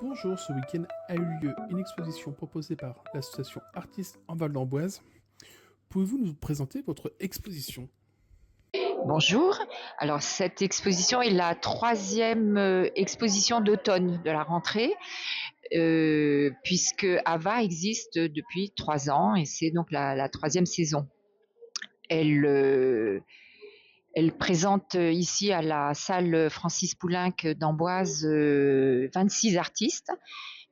Bonjour, ce week-end a eu lieu une exposition proposée par l'association Artistes en Val d'Amboise. Pouvez-vous nous présenter votre exposition? Bonjour. Alors cette exposition est la troisième exposition d'automne de la rentrée, puisque AVA existe depuis 3 ans et c'est donc la troisième saison. Elle présente ici à la salle Francis Poulenc d'Amboise 26 artistes.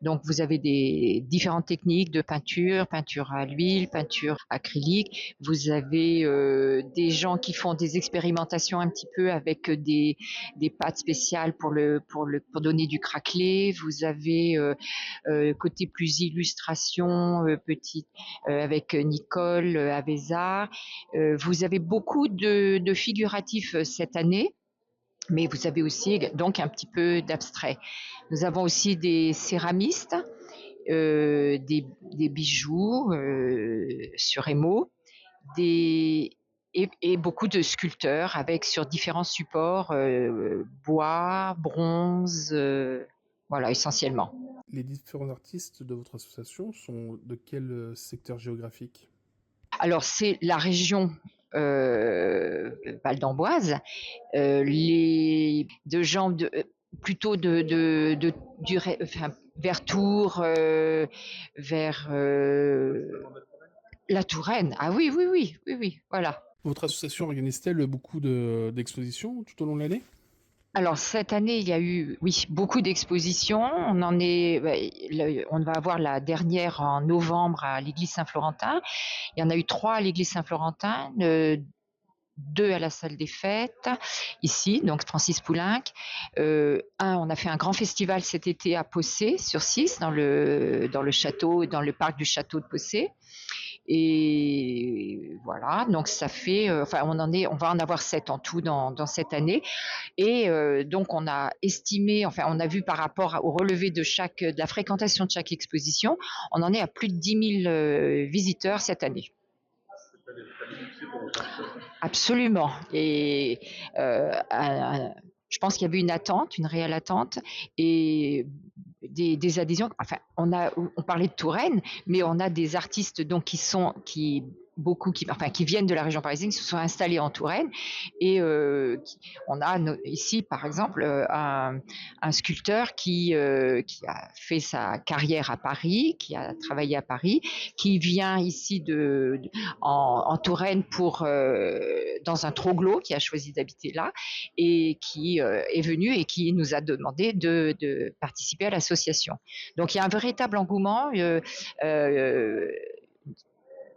Donc vous avez des différentes techniques de peinture, peinture à l'huile, peinture acrylique. Vous avez des gens qui font des expérimentations un petit peu avec des pâtes spéciales pour donner du craquelé. Vous avez côté plus illustration petite avec Nicole Avezard. Vous avez beaucoup de figuratifs cette année, mais vous avez aussi donc un petit peu d'abstrait. Nous avons aussi des céramistes, des bijoux sur émaux, et beaucoup de sculpteurs avec sur différents supports, bois, bronze, voilà essentiellement. Les différents artistes de votre association sont de quel secteur géographique? Alors c'est la région Val d'Amboise, les de gens plutôt vers Tours, vers la Touraine. Ah oui, oui, oui, oui, oui, voilà. Votre association organise-t-elle beaucoup d'expositions tout au long de l'année? Alors cette année, il y a eu, oui, beaucoup d'expositions. On va avoir la dernière en novembre à l'église Saint-Florentin. Il y en a eu 3 à l'église Saint-Florentin, 2 à la salle des fêtes, ici, donc Francis Poulenc. On a fait un grand festival cet été à Possé, sur 6, dans le château, dans le parc du château de Possé. Et voilà, donc ça fait, on va en avoir 7 en tout dans cette année. Et donc on a estimé, enfin on a vu par rapport au relevé de la fréquentation de chaque exposition, on en est à plus de 10 000 visiteurs cette année. Absolument. Et je pense qu'il y avait une attente, une réelle attente, et des adhésions. Enfin, on parlait de Touraine, mais on a des artistes donc qui viennent de la région parisienne, qui se sont installés en Touraine, et on a ici par exemple un sculpteur qui a fait sa carrière à Paris, qui a travaillé à Paris, qui vient ici en Touraine dans un troglo, qui a choisi d'habiter là, et qui est venu et qui nous a demandé de participer à l'association. Donc il y a un véritable engouement,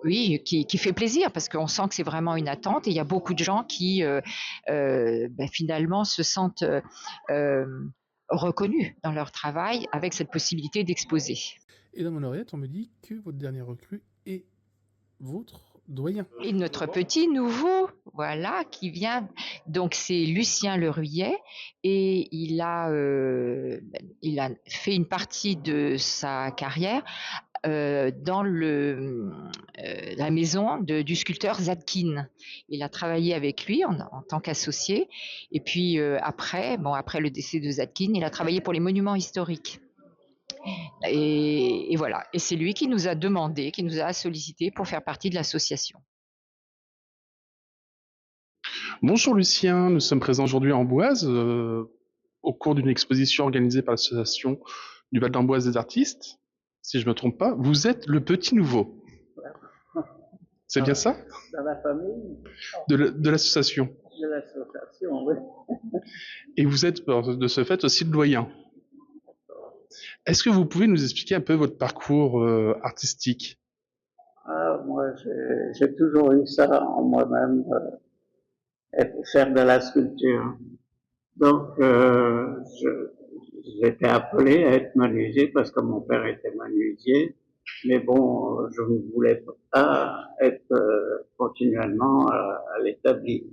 oui, qui fait plaisir parce qu'on sent que c'est vraiment une attente, et il y a beaucoup de gens qui finalement se sentent euh, reconnus dans leur travail avec cette possibilité d'exposer. Et dans mon oreillette, on me dit que votre dernière recrue est votre doyen. Et notre petit nouveau, voilà, qui vient, donc c'est Lucien Leruyet, et il a fait une partie de sa carrière dans la maison du sculpteur Zadkine. Il a travaillé avec lui en tant qu'associé, et puis après le décès de Zadkine, il a travaillé pour les monuments historiques. Et voilà, et c'est lui qui nous a demandé, qui nous a sollicité pour faire partie de l'association. Bonjour Lucien, nous sommes présents aujourd'hui à Amboise au cours d'une exposition organisée par l'association du Val d'Amboise des artistes. Si je ne me trompe pas, vous êtes le petit nouveau. C'est bien ça? Dans la famille De l'association. de l'association, oui. Et vous êtes de ce fait aussi le doyen. Est-ce que vous pouvez nous expliquer un peu votre parcours artistique? Moi, j'ai toujours eu ça en moi-même, faire de la sculpture. Donc, j'étais appelé à être menuisier parce que mon père était menuisier. Mais bon, je ne voulais pas être continuellement à l'établi.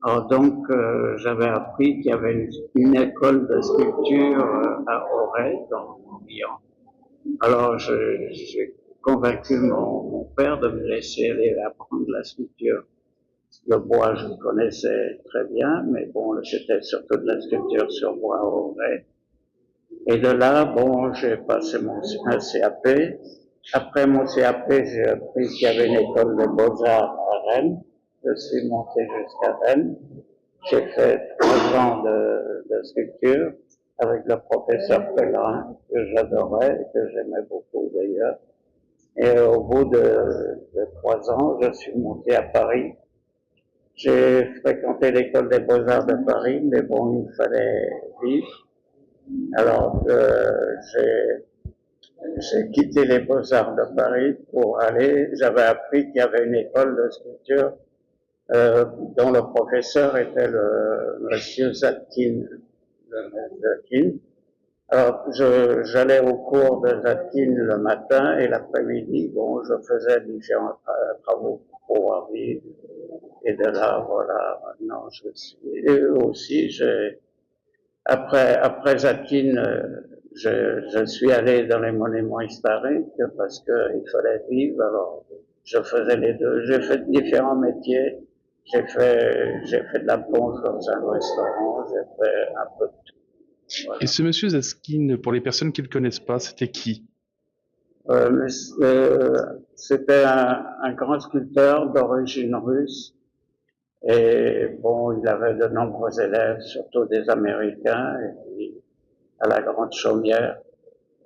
Alors donc, j'avais appris qu'il y avait une école de sculpture à Auray, dans Morbihan. Alors, j'ai convaincu mon père de me laisser aller apprendre la sculpture. Le bois, je le connaissais très bien, mais bon, c'était surtout de la sculpture sur bois Auray. Et de là, bon, j'ai passé un CAP. Après mon CAP, j'ai appris qu'il y avait une école de beaux-arts à Rennes. Je suis monté jusqu'à Rennes. J'ai fait 3 ans de sculpture avec le professeur Pellerin, que j'adorais et que j'aimais beaucoup d'ailleurs. Et au bout de 3 ans, je suis monté à Paris. J'ai fréquenté l'école des beaux-arts de Paris, mais bon, il fallait vivre. Alors, j'ai quitté les Beaux-Arts de Paris pour aller, j'avais appris qu'il y avait une école de sculpture dont le professeur était le monsieur Zadkine. Alors, j'allais au cours de Zadkine le matin et l'après-midi, bon, je faisais différents travaux pour pouvoir vivre. Et de là, voilà, maintenant je suis. Et aussi, après Zadkine, je suis allé dans les monuments historiques parce qu'il fallait vivre. Alors, je faisais les deux. J'ai fait différents métiers. J'ai fait de la plonge dans un restaurant. J'ai fait un peu de tout. Voilà. Et ce monsieur Zaskin, pour les personnes qui ne le connaissent pas, c'était qui? C'était un grand sculpteur d'origine russe. Et bon, il avait de nombreux élèves, surtout des Américains, et puis à la Grande Chaumière.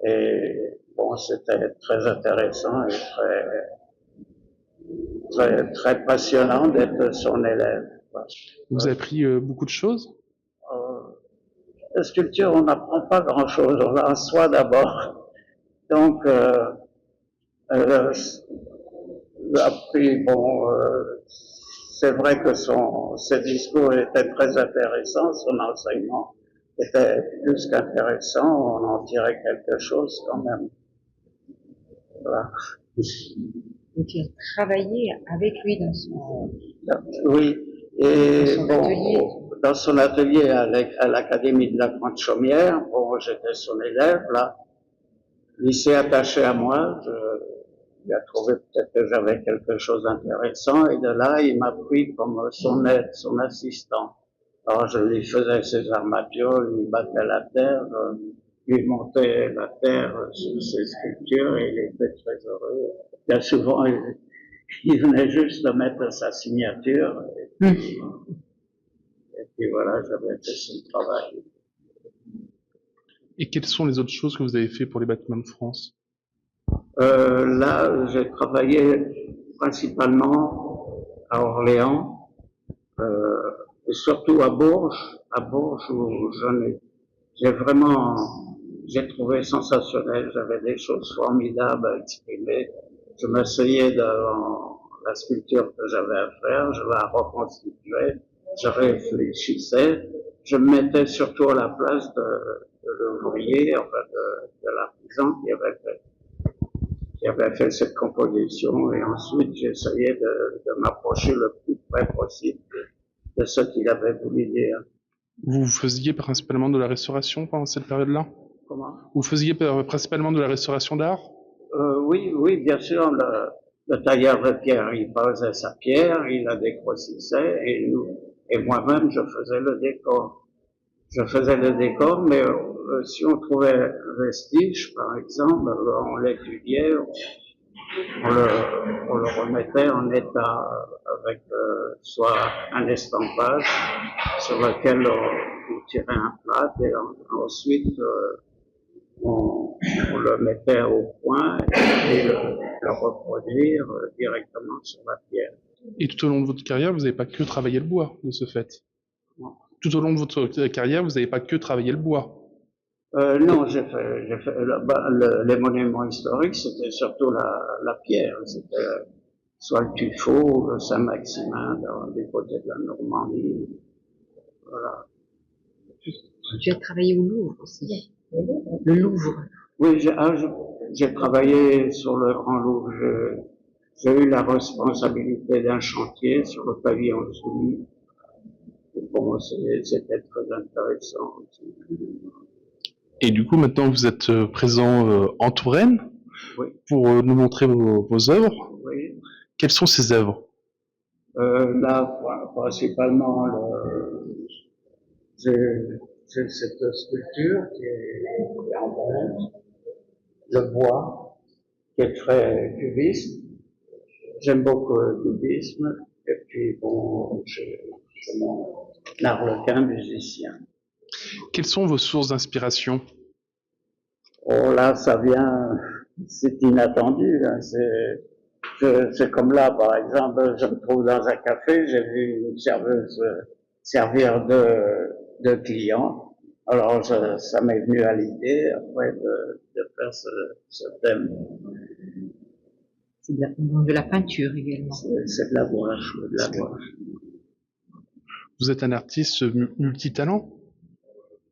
Et bon, c'était très intéressant et très passionnant d'être son élève. Vous avez appris beaucoup de choses? La sculpture, on n'apprend pas grand-chose, on en soi d'abord. Donc, après, bon, c'est vrai que ses discours étaient très intéressants, son enseignement était plus qu'intéressant, on en tirait quelque chose quand même. Voilà. Donc, tu as travaillé avec lui dans son... Oui, et dans son bon, atelier. dans son atelier à l'Académie de la Grande Chaumière, bon, j'étais son élève, là. Il s'est attaché à moi, il a trouvé peut-être que j'avais quelque chose d'intéressant, et de là, il m'a pris comme son aide, son assistant. Alors, je lui faisais ses armatures, lui battais la terre, lui montais la terre sur ses sculptures, et il était très heureux. Bien souvent, il venait juste de mettre sa signature, et puis voilà, j'avais fait son travail. Et quelles sont les autres choses que vous avez fait pour les bâtiments de France? Là, j'ai travaillé principalement à Orléans, et surtout à Bourges où j'ai trouvé sensationnel, j'avais des choses formidables à exprimer. Je m'asseyais devant la sculpture que j'avais à faire, je la reconstituais, je réfléchissais, je me mettais surtout à la place de l'ouvrier, enfin de l'artisan qui avait fait cette composition, et ensuite j'essayais de m'approcher le plus près possible de ce qu'il avait voulu dire. Vous faisiez principalement de la restauration pendant cette période-là? Comment? Vous faisiez principalement de la restauration d'art? Oui, bien sûr, le tailleur de pierre, il posait sa pierre, il la dégrossissait, et moi-même, je faisais le décor. Je faisais le décor, mais si on trouvait un vestige, par exemple, on l'étudiait, on le remettait en état avec soit un estampage sur lequel on tirait un plat, et ensuite on le mettait au point et le reproduire directement sur la pierre. Et tout au long de votre carrière, vous n'avez pas que travaillé le bois, de ce fait? Non. Tout au long de votre carrière, vous n'avez pas que travaillé le bois? Non, j'ai fait les monuments historiques, c'était surtout la pierre. C'était soit le tuffeau ou le Saint-Maximin du côté de la Normandie. Voilà. Tu as travaillé au Louvre aussi. Le Louvre. Oui, j'ai travaillé sur le Grand Louvre. J'ai eu la responsabilité d'un chantier sur le pavillon Soumis. Bon, c'était très intéressant. Et du coup, maintenant, vous êtes présent en Touraine, Oui. Pour nous montrer vos œuvres. Oui. Quelles sont ces œuvres? Là, principalement, c'est cette sculpture qui est en bronze, le bois, qui est très cubiste. J'aime beaucoup le cubisme, et puis bon, je mon arlequin musicien. Quelles sont vos sources d'inspiration? Oh là, ça vient, c'est inattendu, hein, c'est comme là, par exemple, je me trouve dans un café, j'ai vu une serveuse servir deux clients. Alors, ça m'est venu à l'idée, après, de faire ce thème. C'est de la peinture également. C'est de la gouache, de la gouache. Vous êtes un artiste multitalent?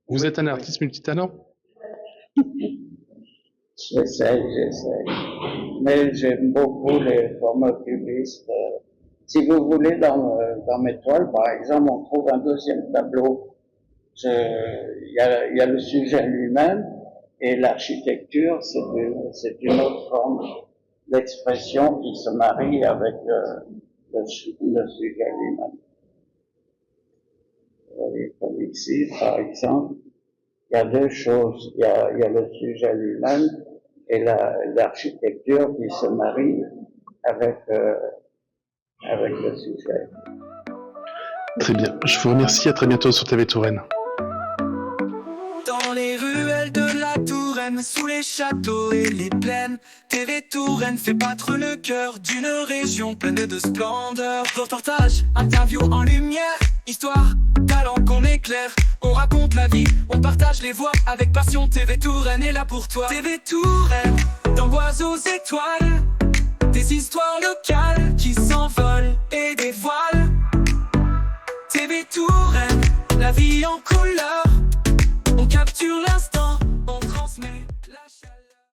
Vous êtes un artiste multitalent? J'essaie. Mais j'aime beaucoup les formes cubistes. Si vous voulez, dans mes toiles, par exemple, on trouve un deuxième tableau. Il y a le sujet lui-même et l'architecture, c'est une autre forme d'expression qui se marie avec le sujet lui-même. Vous voyez, comme ici, par exemple, il y a deux choses. Il y a le sujet lui-même et l'architecture qui se marie avec le sujet. Très bien. Je vous remercie. À très bientôt sur TV Touraine. Dans les ruelles de la Touraine, sous les châteaux et les plaines, TV Touraine fait battre le cœur d'une région pleine de splendeur. Reportage, interview en lumière, histoire, talent qu'on éclaire. On raconte la vie, on partage les voix avec passion. TV Touraine est là pour toi. TV Touraine, d'Amboise aux étoiles, des histoires locales qui s'envolent et dévoilent. TV Touraine, la vie en couleur.